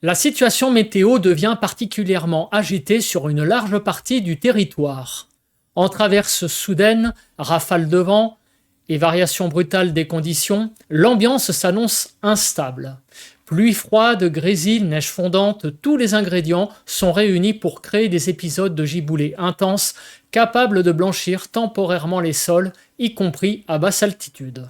La situation météo devient particulièrement agitée sur une large partie du territoire. En traverse soudaine, rafales de vent et variations brutales des conditions, l'ambiance s'annonce instable. Pluie froide, grésil, neige fondante, tous les ingrédients sont réunis pour créer des épisodes de giboulée intenses capables de blanchir temporairement les sols, y compris à basse altitude.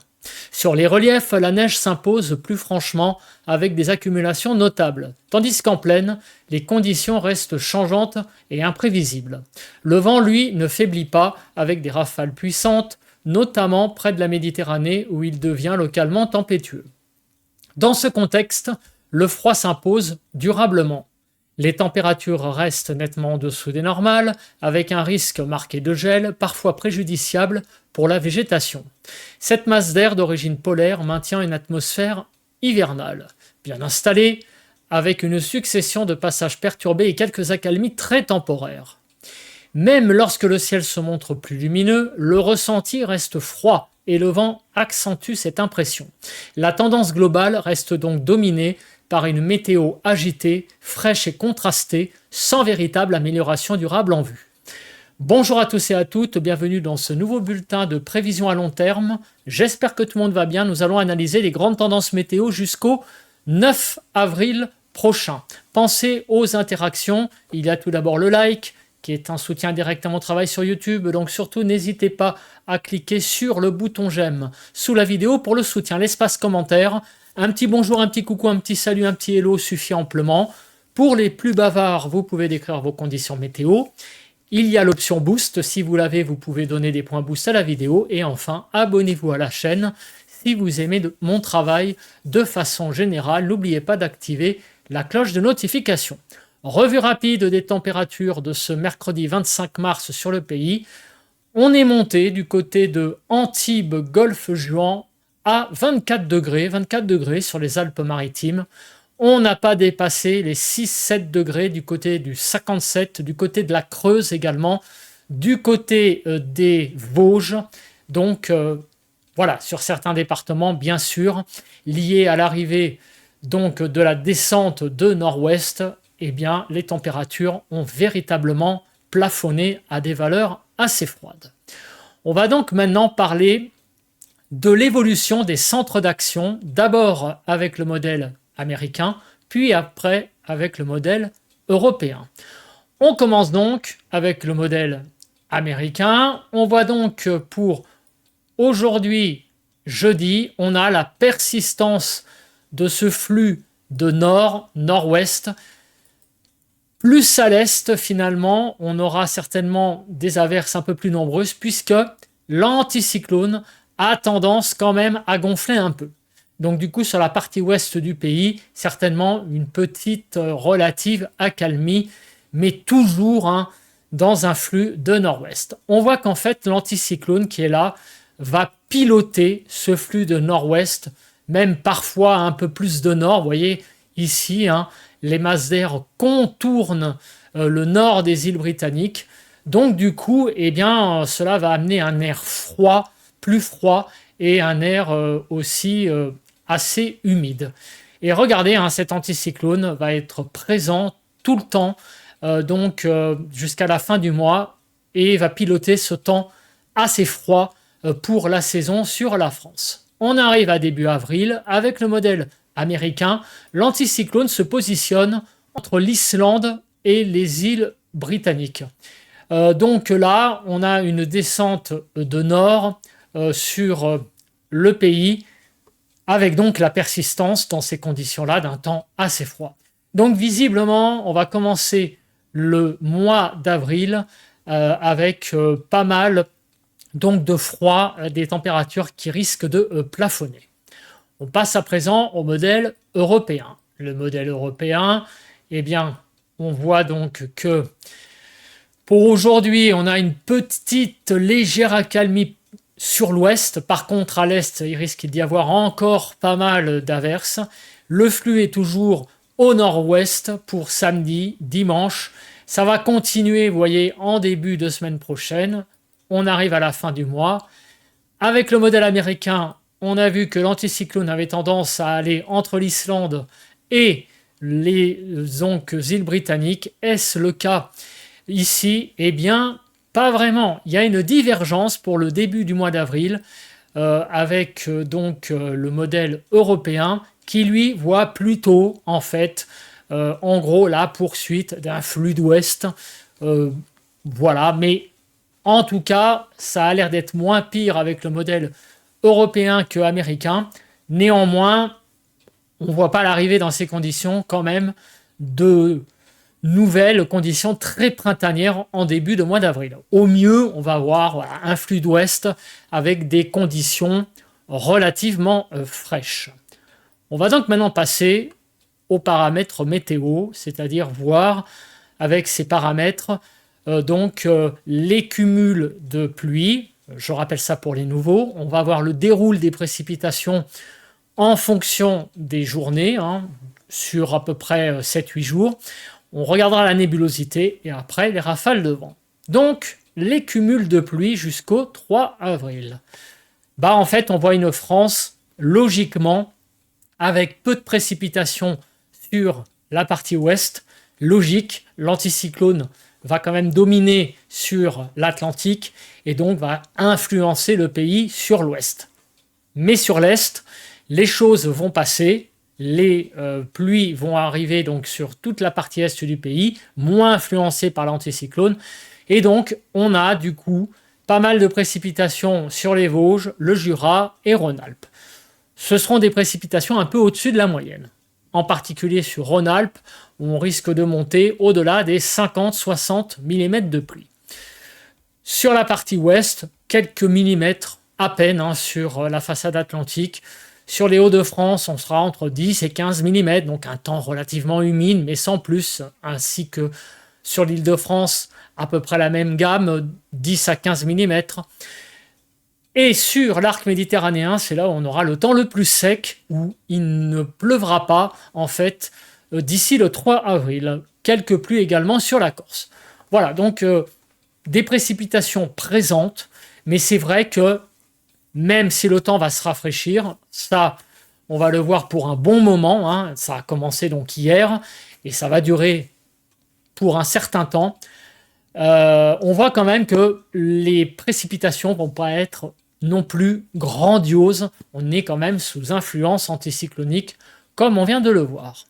Sur les reliefs, la neige s'impose plus franchement avec des accumulations notables, tandis qu'en plaine, les conditions restent changeantes et imprévisibles. Le vent, lui, ne faiblit pas avec des rafales puissantes, notamment près de la Méditerranée où il devient localement tempétueux. Dans ce contexte, le froid s'impose durablement. Les températures restent nettement en dessous des normales, avec un risque marqué de gel, parfois préjudiciable pour la végétation. Cette masse d'air d'origine polaire maintient une atmosphère hivernale, bien installée, avec une succession de passages perturbés et quelques accalmies très temporaires. Même lorsque le ciel se montre plus lumineux, le ressenti reste froid et le vent accentue cette impression. La tendance globale reste donc dominée par une météo agitée, fraîche et contrastée, sans véritable amélioration durable en vue. Bonjour à tous et à toutes, bienvenue dans ce nouveau bulletin de prévision à long terme. J'espère que tout le monde va bien. Nous allons analyser les grandes tendances météo jusqu'au 9 avril prochain. Pensez aux interactions. Il y a tout d'abord le like, qui est un soutien direct à mon travail sur YouTube. Donc surtout, n'hésitez pas à cliquer sur le bouton j'aime sous la vidéo pour le soutien. L'espace commentaire. Un petit bonjour, un petit coucou, un petit salut, un petit hello suffit amplement. Pour les plus bavards, vous pouvez décrire vos conditions météo. Il y a l'option boost. Si vous l'avez, vous pouvez donner des points boost à la vidéo. Et enfin, abonnez-vous à la chaîne si vous aimez mon travail de façon générale. N'oubliez pas d'activer la cloche de notification. Revue rapide des températures de ce mercredi 25 mars sur le pays. On est monté du côté de Antibes, Golfe-Juan, à 24 degrés sur les Alpes-Maritimes. On n'a pas dépassé les 6-7 degrés du côté du 57, du côté de la Creuse également, du côté des Vosges. Donc voilà, sur certains départements, bien sûr, liés à l'arrivée donc de la descente de nord-ouest, eh bien, les températures ont véritablement plafonné à des valeurs assez froides. On va donc maintenant parler de l'évolution des centres d'action, d'abord avec le modèle américain, puis après avec le modèle européen. On commence donc avec le modèle américain. On voit donc pour aujourd'hui, jeudi, on a la persistance de ce flux de nord-nord-ouest. Plus à l'est, finalement, on aura certainement des averses un peu plus nombreuses puisque l'anticyclone a tendance quand même à gonfler un peu. Donc du coup, sur la partie ouest du pays, certainement une petite relative accalmie, mais toujours dans un flux de nord-ouest. On voit qu'en fait, l'anticyclone qui est là va piloter ce flux de nord-ouest, même parfois un peu plus de nord. Vous voyez ici, les masses d'air contournent le nord des îles britanniques. Donc du coup, eh bien, cela va amener un air froid, plus froid, et un air aussi assez humide. Et regardez, cet anticyclone va être présent tout le temps, jusqu'à la fin du mois, et va piloter ce temps assez froid pour la saison sur la France. On arrive à début avril, avec le modèle américain, l'anticyclone se positionne entre l'Islande et les îles britanniques. Donc là, on a une descente de nord sur le pays, avec donc la persistance dans ces conditions-là d'un temps assez froid. Donc visiblement, on va commencer le mois d'avril avec pas mal donc, de froid, des températures qui risquent de plafonner. On passe à présent au modèle européen. Le modèle européen, eh bien, on voit donc que pour aujourd'hui, on a une petite légère accalmie sur l'ouest. Par contre, à l'est, il risque d'y avoir encore pas mal d'averses. Le flux est toujours au nord-ouest pour samedi, dimanche. Ça va continuer, vous voyez, en début de semaine prochaine. On arrive à la fin du mois. Avec le modèle américain, on a vu que l'anticyclone avait tendance à aller entre l'Islande et les donc îles britanniques. Est-ce le cas ici? Eh bien, pas vraiment. Il y a une divergence pour le début du mois d'avril avec le modèle européen qui lui voit plutôt en fait en gros la poursuite d'un flux d'ouest. Voilà, mais en tout cas, ça a l'air d'être moins pire avec le modèle européen que américain. Néanmoins, on ne voit pas l'arrivée dans ces conditions quand même de nouvelles conditions très printanières en début de mois d'avril. Au mieux, on va avoir un flux d'ouest avec des conditions relativement fraîches. On va donc maintenant passer aux paramètres météo, c'est-à-dire voir avec ces paramètres les cumuls de pluie. Je rappelle ça pour les nouveaux. On va voir le déroulé des précipitations en fonction des journées, sur à peu près 7-8 jours. On regardera la nébulosité et après les rafales de vent. Donc, les cumuls de pluie jusqu'au 3 avril. En fait, on voit une France, logiquement, avec peu de précipitations sur la partie ouest. Logique, l'anticyclone va quand même dominer sur l'Atlantique et donc va influencer le pays sur l'ouest. Mais sur l'est, les choses vont passer, les pluies vont arriver donc sur toute la partie est du pays, moins influencées par l'anticyclone, et donc on a du coup pas mal de précipitations sur les Vosges, le Jura et Rhône-Alpes. Ce seront des précipitations un peu au-dessus de la moyenne. En particulier sur Rhône-Alpes, où on risque de monter au-delà des 50-60 mm de pluie. Sur la partie ouest, quelques millimètres à peine sur la façade atlantique. Sur les Hauts-de-France, on sera entre 10 et 15 mm, donc un temps relativement humide, mais sans plus, ainsi que sur l'Île-de-France, à peu près la même gamme, 10 à 15 mm. Et sur l'arc méditerranéen, c'est là où on aura le temps le plus sec, où il ne pleuvra pas, en fait, d'ici le 3 avril. Quelques pluies également sur la Corse. Voilà, donc des précipitations présentes, mais c'est vrai que même si le temps va se rafraîchir, ça, on va le voir pour un bon moment, ça a commencé donc hier, et ça va durer pour un certain temps. On voit quand même que les précipitations vont pas être non plus grandioses. On est quand même sous influence anticyclonique, comme on vient de le voir.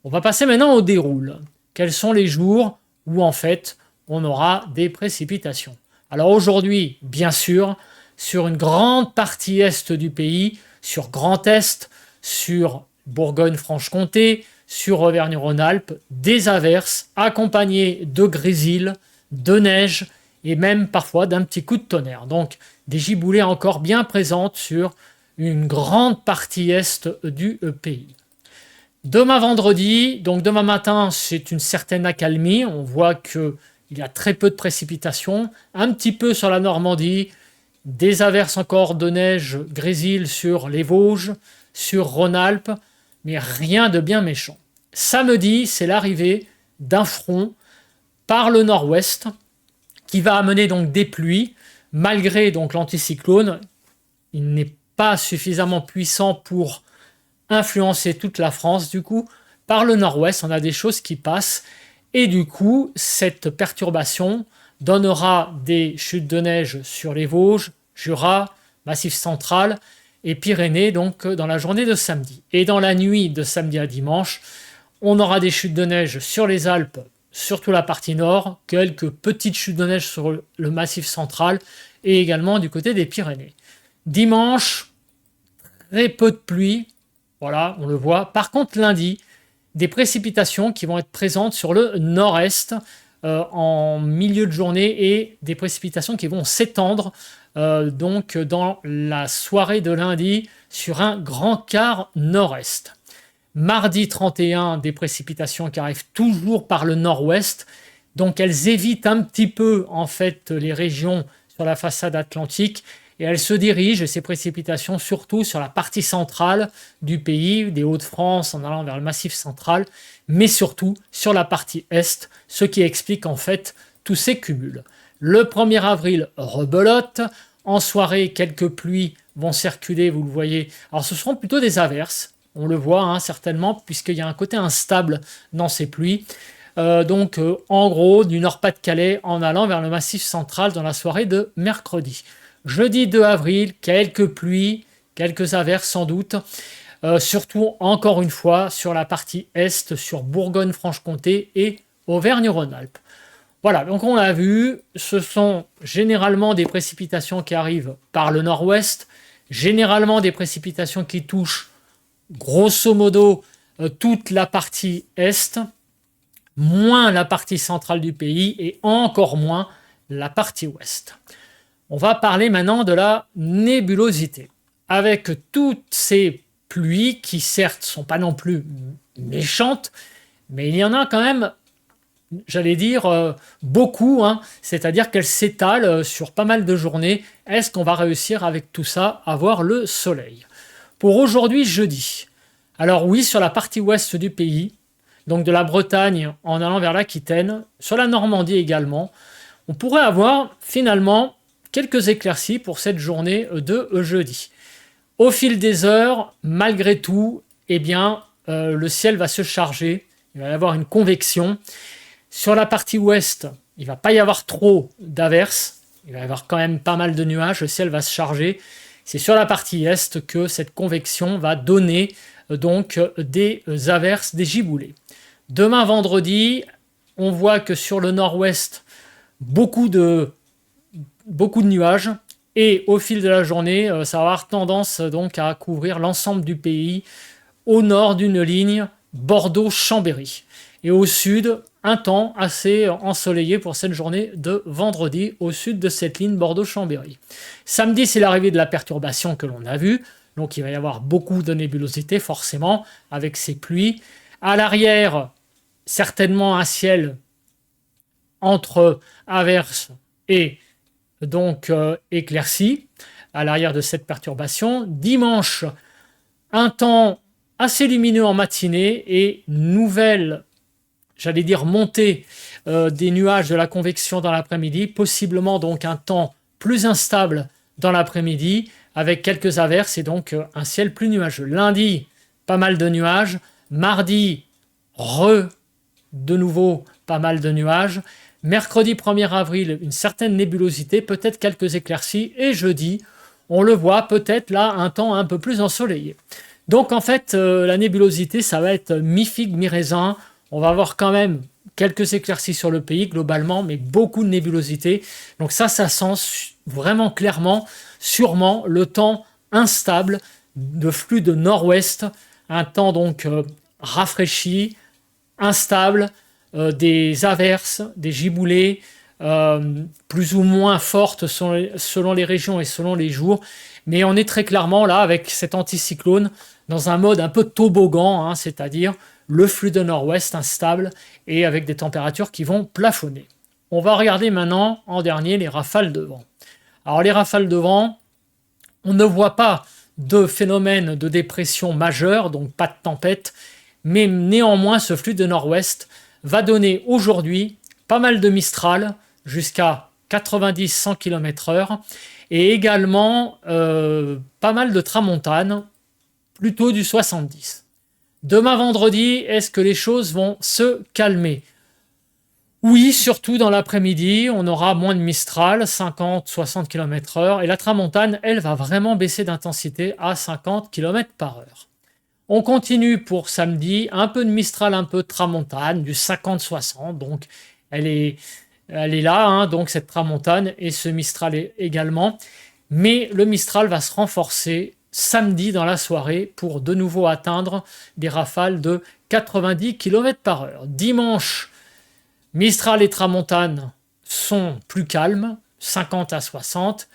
On va passer maintenant au déroulé. Quels sont les jours où en fait on aura des précipitations? Alors aujourd'hui, bien sûr, sur une grande partie est du pays, sur Grand Est, sur Bourgogne-Franche-Comté, sur Auvergne-Rhône-Alpes, des averses accompagnées de grésil, de neige et même parfois d'un petit coup de tonnerre. Donc des giboulées encore bien présentes sur une grande partie est du pays. Demain vendredi, donc demain matin, c'est une certaine accalmie. On voit qu'il y a très peu de précipitations, un petit peu sur la Normandie, des averses encore de neige grésil sur les Vosges, sur Rhône-Alpes, mais rien de bien méchant. Samedi, c'est l'arrivée d'un front par le nord-ouest qui va amener donc des pluies, malgré donc l'anticyclone. Il n'est pas suffisamment puissant pour influencer toute la France. Du coup, par le nord-ouest, on a des choses qui passent et du coup, cette perturbation donnera des chutes de neige sur les Vosges, Jura, Massif central et Pyrénées donc dans la journée de samedi. Et dans la nuit de samedi à dimanche, on aura des chutes de neige sur les Alpes, surtout la partie nord, quelques petites chutes de neige sur le Massif central et également du côté des Pyrénées. Dimanche, très peu de pluie, voilà, on le voit. Par contre, lundi, des précipitations qui vont être présentes sur le nord-est en milieu de journée et des précipitations qui vont s'étendre donc dans la soirée de lundi sur un grand quart nord-est. Mardi 31, des précipitations qui arrivent toujours par le nord-ouest, donc elles évitent un petit peu en fait les régions sur la façade atlantique et elles se dirigent, ces précipitations, surtout sur la partie centrale du pays, des Hauts-de-France en allant vers le Massif central, mais surtout sur la partie est, ce qui explique en fait tous ces cumuls. Le 1er avril, rebelote. En soirée, quelques pluies vont circuler, vous le voyez. Alors ce seront plutôt des averses. On le voit hein, certainement, puisqu'il y a un côté instable dans ces pluies. En gros, du Nord-Pas-de-Calais en allant vers le Massif central dans la soirée de mercredi. Jeudi 2 avril, quelques pluies, quelques averses sans doute. Surtout, encore une fois, sur la partie est, sur Bourgogne-Franche-Comté et Auvergne-Rhône-Alpes. Voilà, donc on l'a vu, ce sont généralement des précipitations qui arrivent par le nord-ouest, généralement des précipitations qui touchent grosso modo toute la partie est, moins la partie centrale du pays et encore moins la partie ouest. On va parler maintenant de la nébulosité. Avec toutes ces pluies qui certes sont pas non plus méchantes, mais il y en a quand même, j'allais dire, beaucoup, hein, c'est-à-dire qu'elles s'étalent sur pas mal de journées. Est-ce qu'on va réussir avec tout ça à voir le soleil? Pour aujourd'hui, jeudi. Alors oui, sur la partie ouest du pays, donc de la Bretagne en allant vers l'Aquitaine, sur la Normandie également, on pourrait avoir finalement quelques éclaircies pour cette journée de jeudi. Au fil des heures, malgré tout, eh bien, le ciel va se charger, il va y avoir une convection. Sur la partie ouest, il ne va pas y avoir trop d'averses, il va y avoir quand même pas mal de nuages, le ciel va se charger. C'est sur la partie est que cette convection va donner donc des averses, des giboulées. Demain vendredi, on voit que sur le nord-ouest, beaucoup de nuages. Et au fil de la journée, ça va avoir tendance donc à couvrir l'ensemble du pays au nord d'une ligne Bordeaux-Chambéry. Et au sud, un temps assez ensoleillé pour cette journée de vendredi au sud de cette ligne Bordeaux-Chambéry. Samedi, c'est l'arrivée de la perturbation que l'on a vue. Donc il va y avoir beaucoup de nébulosité forcément avec ces pluies. À l'arrière, certainement un ciel entre averses et donc éclairci à l'arrière de cette perturbation. Dimanche, un temps assez lumineux en matinée et nouvelle, j'allais dire montée des nuages de la convection dans l'après-midi, possiblement donc un temps plus instable dans l'après-midi avec quelques averses et donc un ciel plus nuageux. Lundi, pas mal de nuages. Mardi, de nouveau pas mal de nuages. Mercredi 1er avril, une certaine nébulosité, peut-être quelques éclaircies. Et jeudi, on le voit, peut-être là, un temps un peu plus ensoleillé. Donc en fait, la nébulosité, ça va être mi-figue, mi-raisin. On va avoir quand même quelques éclaircies sur le pays, globalement, mais beaucoup de nébulosité. Donc ça sent vraiment clairement, sûrement, le temps instable de flux de nord-ouest. Un temps donc rafraîchi, instable, des averses, des giboulées, plus ou moins fortes selon les régions et selon les jours. Mais on est très clairement là avec cet anticyclone dans un mode un peu toboggan, hein, c'est-à-dire le flux de nord-ouest instable et avec des températures qui vont plafonner. On va regarder maintenant en dernier les rafales de vent. Alors les rafales de vent, on ne voit pas de phénomène de dépression majeure, donc pas de tempête, mais néanmoins ce flux de nord-ouest va donner aujourd'hui pas mal de Mistral, jusqu'à 90-100 km/h, et également pas mal de tramontane, plutôt du 70. Demain vendredi, est-ce que les choses vont se calmer? Oui, surtout dans l'après-midi, on aura moins de Mistral, 50-60 km/h, et la tramontane, elle, va vraiment baisser d'intensité à 50 km/h. On continue pour samedi, un peu de Mistral, un peu de tramontane, du 50-60, donc elle est là, hein, donc cette tramontane et ce Mistral également. Mais le Mistral va se renforcer samedi dans la soirée pour de nouveau atteindre des rafales de 90 km/h. Dimanche, Mistral et tramontane sont plus calmes, 50 à 60.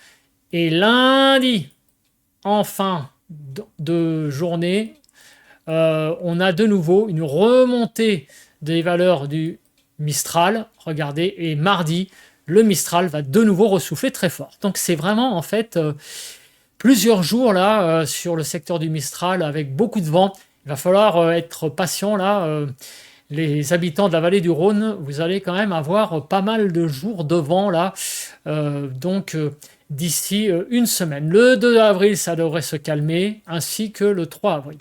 Et lundi, en fin de journée, on a de nouveau une remontée des valeurs du Mistral, regardez, et mardi, le Mistral va de nouveau ressouffler très fort. Donc c'est vraiment en fait plusieurs jours là sur le secteur du Mistral avec beaucoup de vent. Il va falloir être patient là. Les habitants de la vallée du Rhône, vous allez quand même avoir pas mal de jours de vent là. Donc d'ici une semaine. Le 2 avril, ça devrait se calmer, ainsi que le 3 avril.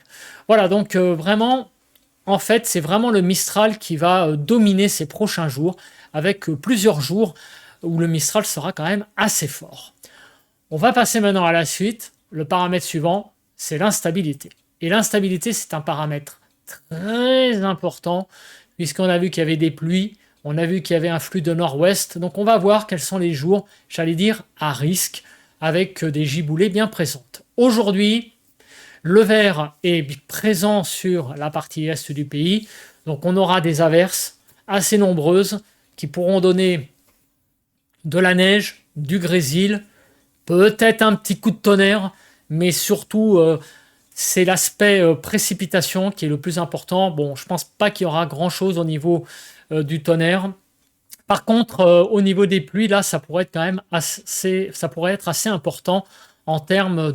Voilà, donc vraiment, en fait, c'est vraiment le Mistral qui va dominer ces prochains jours, avec plusieurs jours où le Mistral sera quand même assez fort. On va passer maintenant à la suite. Le paramètre suivant, c'est l'instabilité. Et l'instabilité, c'est un paramètre très important, puisqu'on a vu qu'il y avait des pluies, on a vu qu'il y avait un flux de nord-ouest. Donc on va voir quels sont les jours, j'allais dire, à risque, avec des giboulées bien présentes. Aujourd'hui, le vert est présent sur la partie est du pays, donc on aura des averses assez nombreuses qui pourront donner de la neige, du grésil, peut-être un petit coup de tonnerre, mais surtout c'est l'aspect précipitation qui est le plus important. Bon, je pense pas qu'il y aura grand-chose au niveau du tonnerre. Par contre, au niveau des pluies, là, ça pourrait être quand même ça pourrait être assez important en termes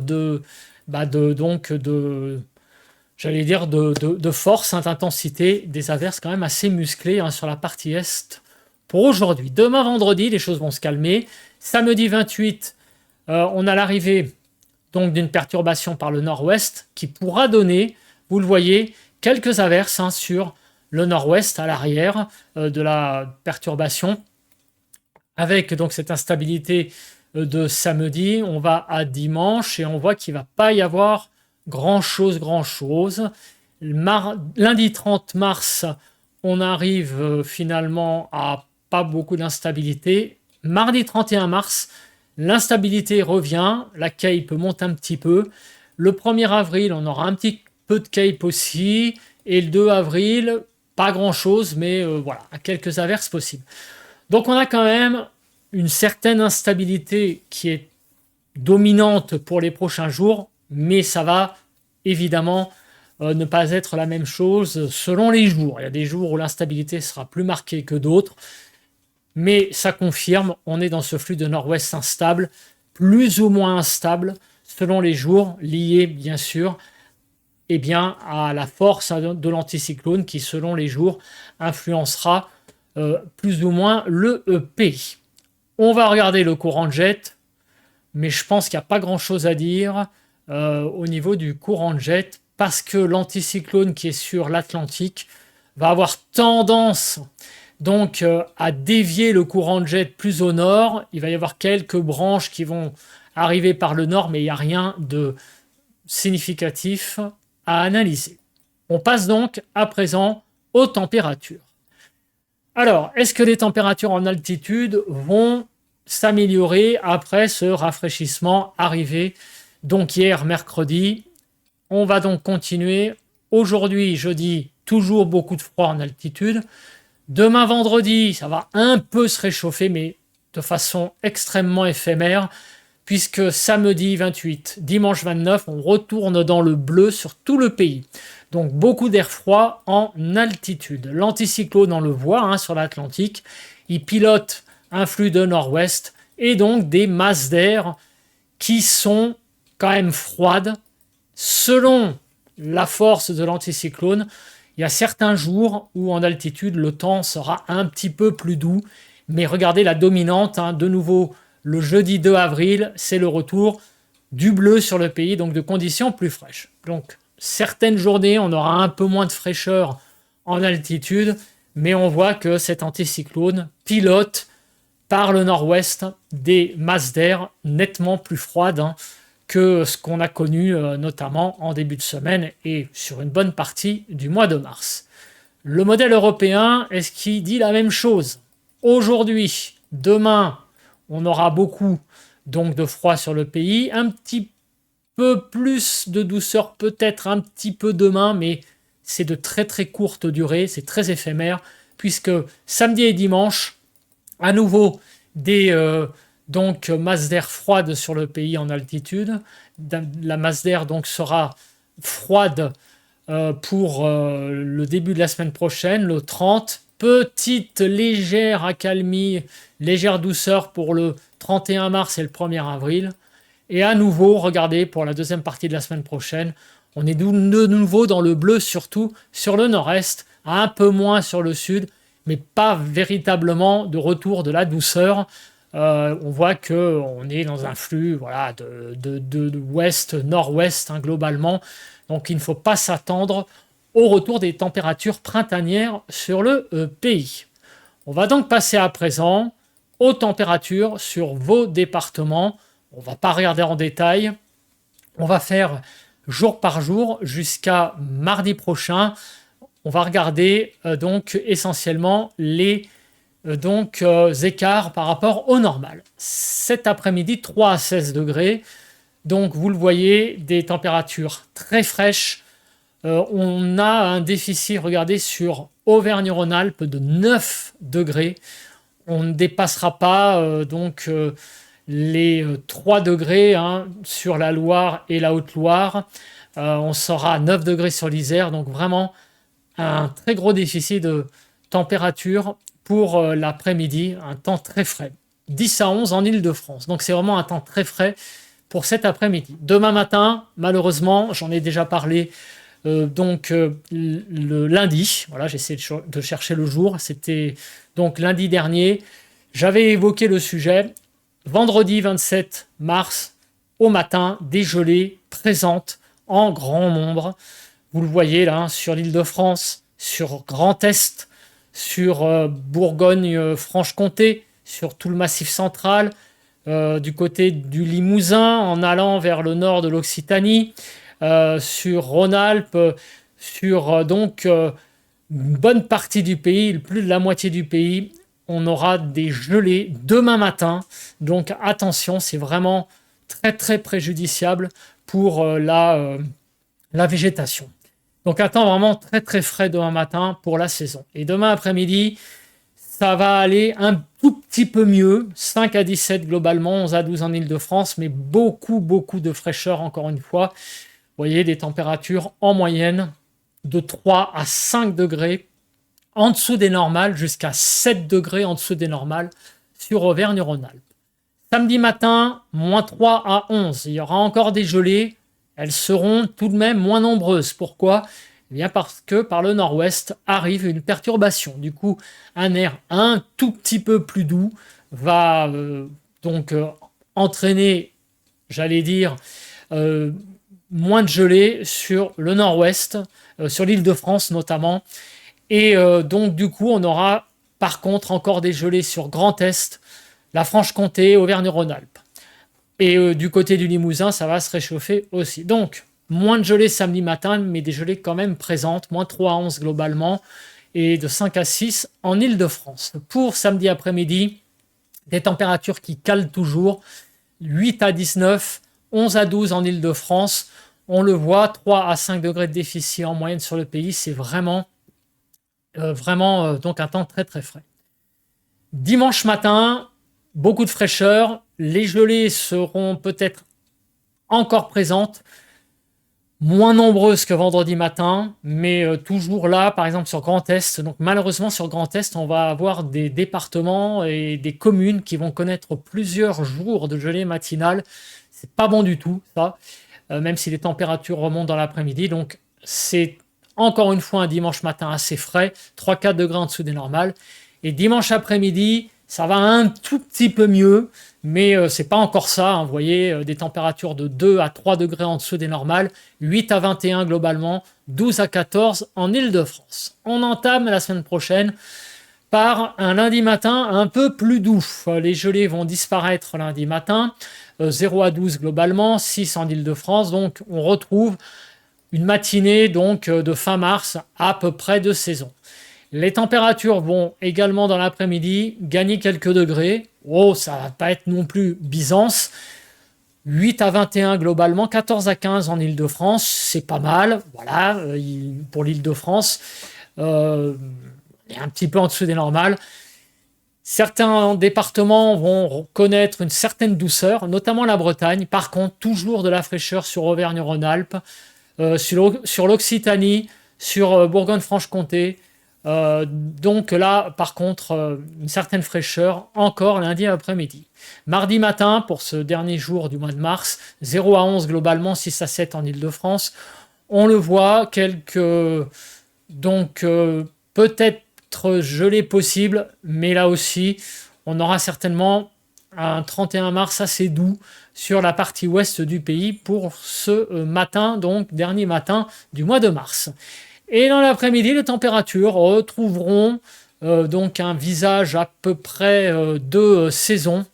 j'allais dire de force, d'intensité, des averses quand même assez musclées sur la partie est pour aujourd'hui. Demain vendredi, les choses vont se calmer. Samedi 28, on a l'arrivée donc d'une perturbation par le nord-ouest qui pourra donner, vous le voyez, quelques averses sur le nord-ouest à l'arrière de la perturbation. Avec donc cette instabilité de samedi, on va à dimanche et on voit qu'il ne va pas y avoir grand-chose. Lundi 30 mars, on arrive finalement à pas beaucoup d'instabilité. Mardi 31 mars, l'instabilité revient, la cape monte un petit peu. Le 1er avril, on aura un petit peu de cape aussi. Et le 2 avril, pas grand-chose, mais voilà, quelques averses possibles. Donc on a quand même une certaine instabilité qui est dominante pour les prochains jours, mais ça va évidemment ne pas être la même chose selon les jours. Il y a des jours où l'instabilité sera plus marquée que d'autres, mais ça confirme, on est dans ce flux de nord-ouest instable, plus ou moins instable selon les jours, lié bien sûr à la force de l'anticyclone qui, selon les jours, influencera plus ou moins le pays. On va regarder le courant de jet, mais je pense qu'il n'y a pas grand-chose à dire au niveau du courant de jet, parce que l'anticyclone qui est sur l'Atlantique va avoir tendance donc à dévier le courant de jet plus au nord. Il va y avoir quelques branches qui vont arriver par le nord, mais il n'y a rien de significatif à analyser. On passe donc à présent aux températures. Alors, est-ce que les températures en altitude vont s'améliorer après ce rafraîchissement arrivé donc hier mercredi? On va donc continuer. Aujourd'hui, jeudi, toujours beaucoup de froid en altitude. Demain vendredi, ça va un peu se réchauffer, mais de façon extrêmement éphémère, puisque samedi 28, dimanche 29, on retourne dans le bleu sur tout le pays. Donc beaucoup d'air froid en altitude. L'anticyclone, on le voit sur l'Atlantique, il pilote un flux de nord-ouest et donc des masses d'air qui sont quand même froides. Selon la force de l'anticyclone, il y a certains jours où en altitude le temps sera un petit peu plus doux, mais regardez la dominante, de nouveau le jeudi 2 avril, c'est le retour du bleu sur le pays, donc de conditions plus fraîches. Donc certaines journées, on aura un peu moins de fraîcheur en altitude, mais on voit que cet anticyclone pilote par le nord-ouest des masses d'air nettement plus froides que ce qu'on a connu notamment en début de semaine et sur une bonne partie du mois de mars. Le modèle européen, est-ce qu'il dit la même chose? Aujourd'hui, demain, on aura beaucoup donc de froid sur le pays, un petit peu plus de douceur peut-être un petit peu demain, mais c'est de très très courte durée, c'est très éphémère, puisque samedi et dimanche, à nouveau des masses d'air froides sur le pays en altitude. La masse d'air donc sera froide pour le début de la semaine prochaine, le 30. Petite légère accalmie, légère douceur pour le 31 mars et le 1er avril. Et à nouveau, regardez, pour la deuxième partie de la semaine prochaine, on est de nouveau dans le bleu, surtout sur le nord-est, un peu moins sur le sud, mais pas véritablement de retour de la douceur On voit qu'on est dans un flux voilà, de ouest, nord-ouest globalement. Donc il ne faut pas s'attendre au retour des températures printanières sur le pays. On va donc passer à présent aux températures sur vos départements. On ne va pas regarder en détail. On va faire jour par jour jusqu'à mardi prochain. On va regarder donc essentiellement les écarts par rapport au normal. Cet après-midi, 3 à 16 degrés. Donc vous le voyez, des températures très fraîches. On a un déficit, regardez, sur Auvergne-Rhône-Alpes de 9 degrés. On ne dépassera pas les 3 degrés sur la Loire et la Haute-Loire. On sera à 9 degrés sur l'Isère. Donc vraiment un très gros déficit de température pour l'après-midi. Un temps très frais. 10 à 11 en Île-de-France. Donc c'est vraiment un temps très frais pour cet après-midi. Demain matin, malheureusement, j'en ai déjà parlé, le lundi, voilà, j'essaie de chercher le jour, c'était donc lundi dernier, j'avais évoqué le sujet. Vendredi 27 mars, au matin, des gelées présentes en grand nombre. Vous le voyez là, sur l'Île-de-France, sur Grand Est, sur Bourgogne-Franche-Comté, sur tout le Massif central, du côté du Limousin, en allant vers le nord de l'Occitanie, sur Rhône-Alpes, sur une bonne partie du pays, plus de la moitié du pays. On aura des gelées demain matin. Donc attention, c'est vraiment très très préjudiciable pour la végétation. Donc un temps vraiment très très frais demain matin pour la saison. Et demain après-midi, ça va aller un tout petit peu mieux, 5 à 17 globalement, 11 à 12 en Île-de-France, mais beaucoup, beaucoup de fraîcheur encore une fois. Vous voyez des températures en moyenne de 3 à 5 degrés en dessous des normales, jusqu'à 7 degrés en dessous des normales sur Auvergne-Rhône-Alpes. Samedi matin, moins 3 à 11. Il y aura encore des gelées. Elles seront tout de même moins nombreuses. Pourquoi ? Eh bien parce que par le nord-ouest arrive une perturbation. Du coup, un air un tout petit peu plus doux va entraîner, j'allais dire, moins de gelée sur le nord-ouest, sur l'Île-de-France notamment. Et donc du coup, on aura par contre encore des gelées sur Grand Est, la Franche-Comté, Auvergne-Rhône-Alpes. Et du côté du Limousin, ça va se réchauffer aussi. Donc, moins de gelées samedi matin, mais des gelées quand même présentes, moins 3 à 11 globalement, et de 5 à 6 en Île-de-France. Pour samedi après-midi, des températures qui calent toujours, 8 à 19, 11 à 12 en Île-de-France. On le voit, 3 à 5 degrés de déficit en moyenne sur le pays, c'est vraiment donc un temps très très frais. Dimanche matin, beaucoup de fraîcheur, les gelées seront peut-être encore présentes, moins nombreuses que vendredi matin, mais toujours là, par exemple sur Grand Est. Donc malheureusement sur Grand Est, on va avoir des départements et des communes qui vont connaître plusieurs jours de gelée matinale. C'est pas bon du tout, ça, même si les températures remontent dans l'après-midi. Donc c'est encore une fois un dimanche matin assez frais, 3-4 degrés en dessous des normales. Et dimanche après-midi, ça va un tout petit peu mieux, mais c'est pas encore ça. Vous voyez, des températures de 2 à 3 degrés en dessous des normales, 8 à 21 globalement, 12 à 14 en Île-de-France. On entame la semaine prochaine par un lundi matin un peu plus doux. Les gelées vont disparaître lundi matin, 0 à 12 globalement, 6 en Île-de-France. Donc on retrouve une matinée de fin mars à peu près de saison. Les températures vont également dans l'après-midi gagner quelques degrés. Oh, ça va pas être non plus Byzance. 8 à 21 globalement, 14 à 15 en Île-de-France, c'est pas mal. Voilà, pour l'Île-de-France, un petit peu en dessous des normales. Certains départements vont connaître une certaine douceur, notamment la Bretagne. Par contre, toujours de la fraîcheur sur Auvergne-Rhône-Alpes, sur l'Occitanie, sur Bourgogne-Franche-Comté. Donc là, par contre, une certaine fraîcheur encore lundi après-midi. Mardi matin, pour ce dernier jour du mois de mars, 0 à 11 globalement, 6 à 7 en Île-de-France. On le voit, peut-être gelée possible, mais là aussi, on aura certainement un 31 mars assez doux sur la partie ouest du pays pour ce matin, donc dernier matin du mois de mars. Et dans l'après-midi, les températures retrouveront donc un visage à peu près de saison.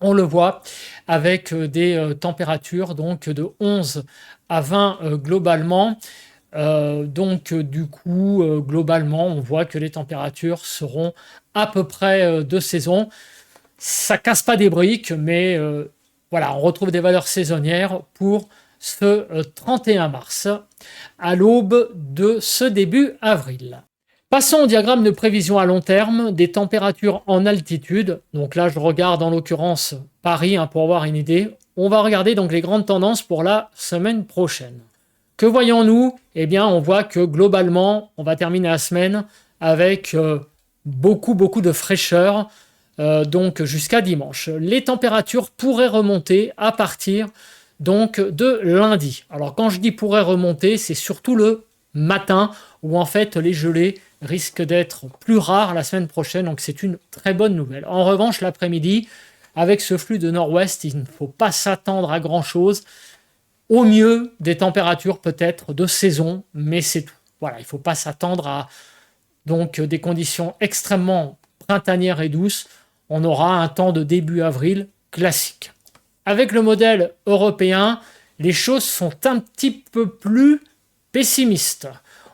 On le voit avec des températures donc de 11 à 20 globalement. Du coup, globalement, on voit que les températures seront à peu près de saison. Ça casse pas des briques, mais voilà, on retrouve des valeurs saisonnières pour ce 31 mars, à l'aube de ce début avril. Passons au diagramme de prévision à long terme des températures en altitude. Donc là, je regarde en l'occurrence Paris pour avoir une idée. On va regarder donc les grandes tendances pour la semaine prochaine. Que voyons-nous? Eh bien, on voit que globalement, on va terminer la semaine avec beaucoup de fraîcheur, donc jusqu'à dimanche. Les températures pourraient remonter à partir donc de lundi. Alors quand je dis pourrait remonter, c'est surtout le matin où en fait les gelées risquent d'être plus rares la semaine prochaine, donc c'est une très bonne nouvelle. En revanche, l'après-midi, avec ce flux de nord-ouest, il ne faut pas s'attendre à grand-chose. Au mieux, des températures peut-être de saison, mais c'est tout. Voilà, il ne faut pas s'attendre à donc des conditions extrêmement printanières et douces. On aura un temps de début avril classique. Avec le modèle européen, les choses sont un petit peu plus pessimistes.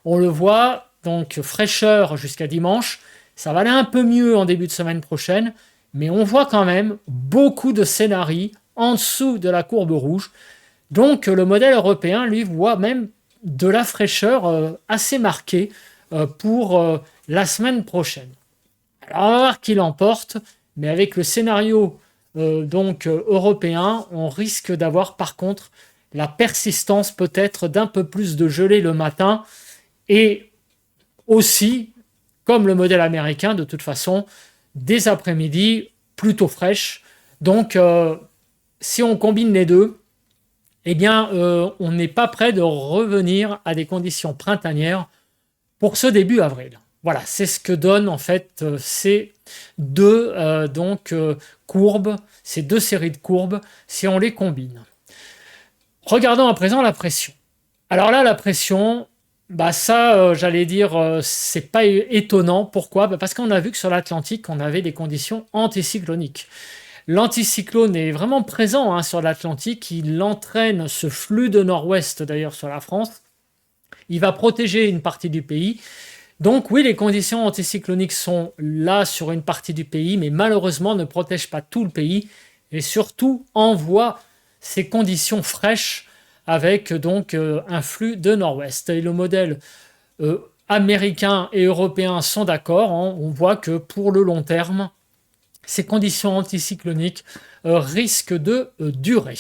On le voit, donc fraîcheur jusqu'à dimanche. Ça va aller un peu mieux en début de semaine prochaine, mais on voit quand même beaucoup de scénarios en dessous de la courbe rouge. Donc le modèle européen, lui, voit même de la fraîcheur assez marquée pour la semaine prochaine. Alors on va voir qui l'emporte, mais avec le scénario européen, on risque d'avoir par contre la persistance peut-être d'un peu plus de gelée le matin et aussi, comme le modèle américain, de toute façon, des après-midi plutôt fraîches. Donc si on combine les deux, eh bien, on n'est pas prêt de revenir à des conditions printanières pour ce début avril. Voilà, c'est ce que donnent en fait ces deux courbes, ces deux séries de courbes, si on les combine. Regardons à présent la pression. Alors là, la pression, j'allais dire, c'est pas étonnant. Pourquoi? Parce qu'on a vu que sur l'Atlantique, on avait des conditions anticycloniques. L'anticyclone est vraiment présent sur l'Atlantique. Il entraîne ce flux de nord-ouest d'ailleurs sur la France. Il va protéger une partie du pays. Donc oui, les conditions anticycloniques sont là sur une partie du pays, mais malheureusement ne protègent pas tout le pays et surtout envoient ces conditions fraîches avec donc un flux de nord-ouest. Et le modèle américain et européen sont d'accord. On voit que pour le long terme, ces conditions anticycloniques risquent de durer.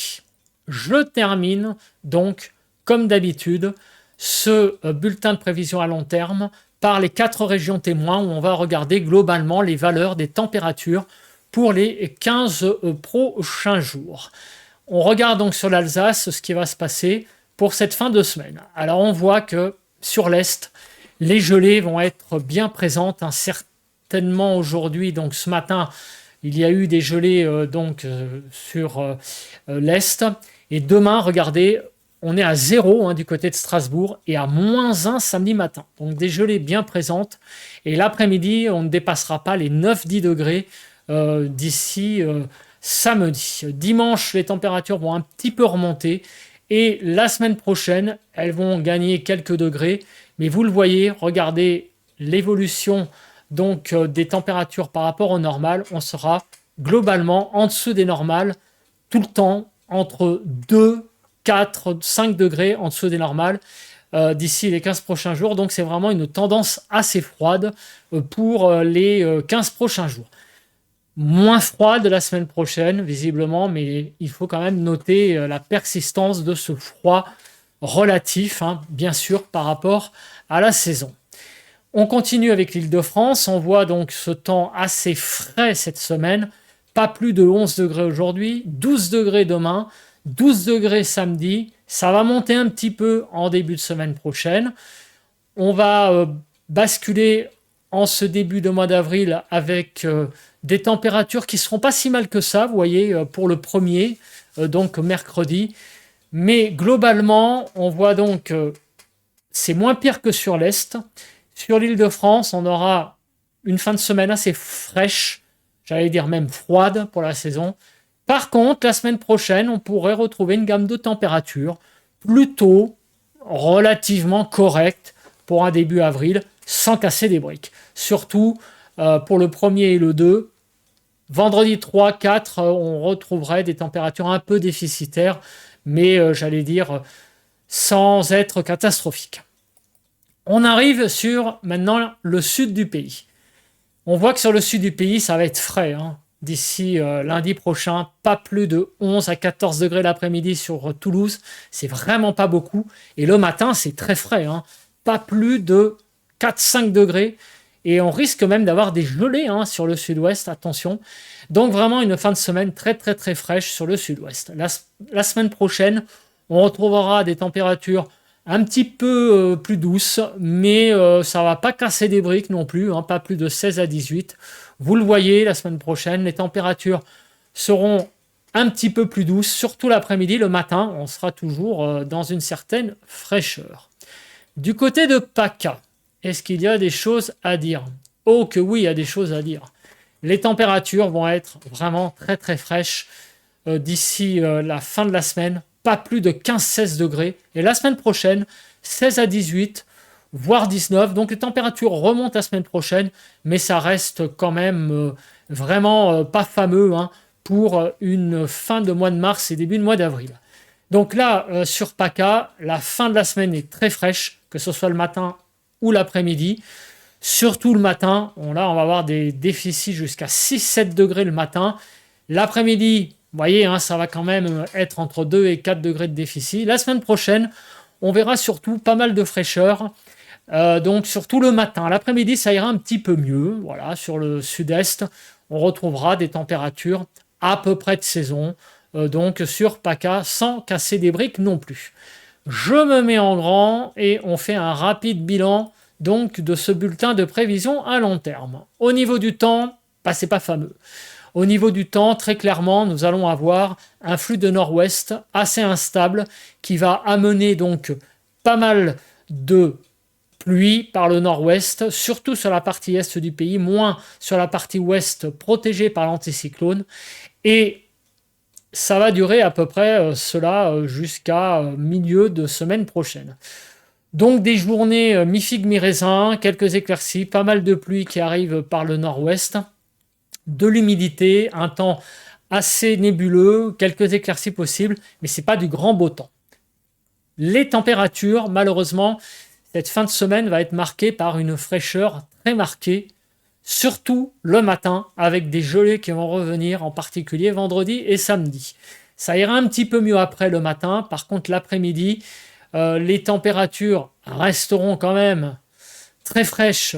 Je termine donc, comme d'habitude, ce bulletin de prévision à long terme par les 4 régions témoins où on va regarder globalement les valeurs des températures pour les 15 prochains jours. On regarde donc sur l'Alsace ce qui va se passer pour cette fin de semaine. Alors on voit que sur l'Est, les gelées vont être bien présentes, certainement aujourd'hui, donc ce matin, il y a eu des gelées sur l'Est. Et demain, regardez, on est à 0 du côté de Strasbourg et à -1 samedi matin. Donc des gelées bien présentes. Et l'après-midi, on ne dépassera pas les 9-10 degrés d'ici samedi. Dimanche, les températures vont un petit peu remonter. Et la semaine prochaine, elles vont gagner quelques degrés. Mais vous le voyez, regardez l'évolution des températures par rapport au normal. On sera globalement en dessous des normales tout le temps, entre 2, 4, 5 degrés en dessous des normales d'ici les 15 prochains jours. Donc c'est vraiment une tendance assez froide pour les 15 prochains jours. Moins froide la semaine prochaine, visiblement, mais il faut quand même noter la persistance de ce froid relatif, bien sûr, par rapport à la saison. On continue avec l'Île-de-France. On voit donc ce temps assez frais cette semaine. Pas plus de 11 degrés aujourd'hui, 12 degrés demain, 12 degrés samedi. Ça va monter un petit peu en début de semaine prochaine. On va basculer en ce début de mois d'avril avec des températures qui ne seront pas si mal que ça, vous voyez, pour le premier, donc mercredi. Mais globalement, on voit donc c'est moins pire que sur l'Est. Sur l'Île-de-France, on aura une fin de semaine assez fraîche, j'allais dire même froide pour la saison. Par contre, la semaine prochaine, on pourrait retrouver une gamme de températures plutôt relativement correcte pour un début avril, sans casser des briques. Surtout pour le premier et le 2. Vendredi 3, 4, on retrouverait des températures un peu déficitaires, mais j'allais dire sans être catastrophiques. On arrive sur maintenant le sud du pays. On voit que sur le sud du pays, ça va être frais. D'ici lundi prochain, pas plus de 11 à 14 degrés l'après-midi sur Toulouse. C'est vraiment pas beaucoup. Et le matin, c'est très frais. Pas plus de 4-5 degrés. Et on risque même d'avoir des gelées sur le sud-ouest. Attention. Donc vraiment une fin de semaine très très très fraîche sur le sud-ouest. La semaine prochaine, on retrouvera des températures un petit peu plus douces, mais ça ne va pas casser des briques non plus, pas plus de 16 à 18. Vous le voyez, la semaine prochaine, les températures seront un petit peu plus douces, surtout l'après-midi. Le matin, on sera toujours dans une certaine fraîcheur. Du côté de PACA, est-ce qu'il y a des choses à dire? Oh que oui, il y a des choses à dire. Les températures vont être vraiment très très fraîches d'ici la fin de la semaine. Pas plus de 15-16 degrés. Et la semaine prochaine, 16 à 18, voire 19. Donc les températures remontent la semaine prochaine, mais ça reste quand même vraiment pas fameux pour une fin de mois de mars et début de mois d'avril. Donc là, sur PACA, la fin de la semaine est très fraîche, que ce soit le matin ou l'après-midi. Surtout le matin, là on va avoir des déficits jusqu'à 6-7 degrés le matin. L'après-midi, vous voyez, ça va quand même être entre 2 et 4 degrés de déficit. La semaine prochaine, on verra surtout pas mal de fraîcheur. Donc surtout le matin. L'après-midi, ça ira un petit peu mieux. Voilà, sur le sud-est, on retrouvera des températures à peu près de saison. Donc sur PACA, sans casser des briques non plus. Je me mets en grand et on fait un rapide bilan donc de ce bulletin de prévision à long terme. Au niveau du temps, c'est pas fameux. Au niveau du temps, très clairement, nous allons avoir un flux de nord-ouest assez instable qui va amener donc pas mal de pluie par le nord-ouest, surtout sur la partie est du pays, moins sur la partie ouest protégée par l'anticyclone. Et ça va durer à peu près cela jusqu'à milieu de semaine prochaine. Donc des journées mi-figue, mi-raisin, quelques éclaircies, pas mal de pluie qui arrive par le nord-ouest, de l'humidité, un temps assez nébuleux, quelques éclaircies possibles, mais ce n'est pas du grand beau temps. Les températures, malheureusement, cette fin de semaine va être marquée par une fraîcheur très marquée, surtout le matin, avec des gelées qui vont revenir, en particulier vendredi et samedi. Ça ira un petit peu mieux après le matin, par contre l'après-midi, les températures resteront quand même très fraîches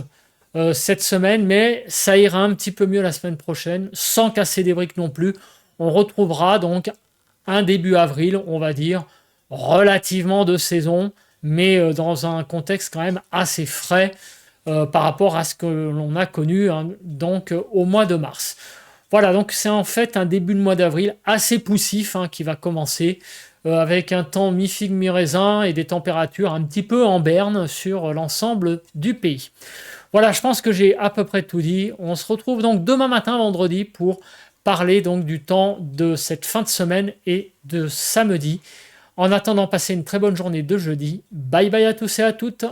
cette semaine, mais ça ira un petit peu mieux la semaine prochaine, sans casser des briques non plus. On retrouvera donc un début avril, on va dire, relativement de saison, mais dans un contexte quand même assez frais par rapport à ce que l'on a connu donc au mois de mars. Voilà, donc c'est en fait un début de mois d'avril assez poussif qui va commencer avec un temps mi-figue, mi-raisin et des températures un petit peu en berne sur l'ensemble du pays. Voilà, je pense que j'ai à peu près tout dit. On se retrouve donc demain matin, vendredi, pour parler donc du temps de cette fin de semaine et de samedi. En attendant, passez une très bonne journée de jeudi. Bye bye à tous et à toutes.